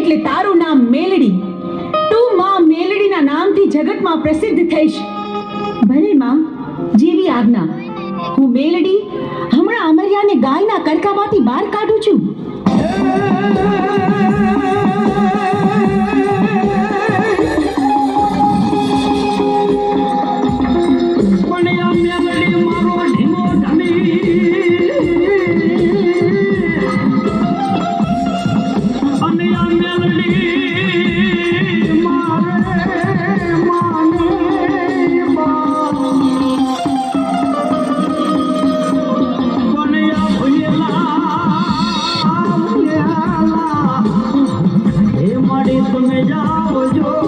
એટલે તારું નામ મેલડી. તું માં મેલડીના નામથી જગતમાં પ્રસિદ્ધ થઈશ. ભલે માં, જેવી આજ્ઞા. હું મેલડી હમણાં અમર્યાને ગાયના કરકામાંથી બહાર કાઢું છું. તમે જાઓ જો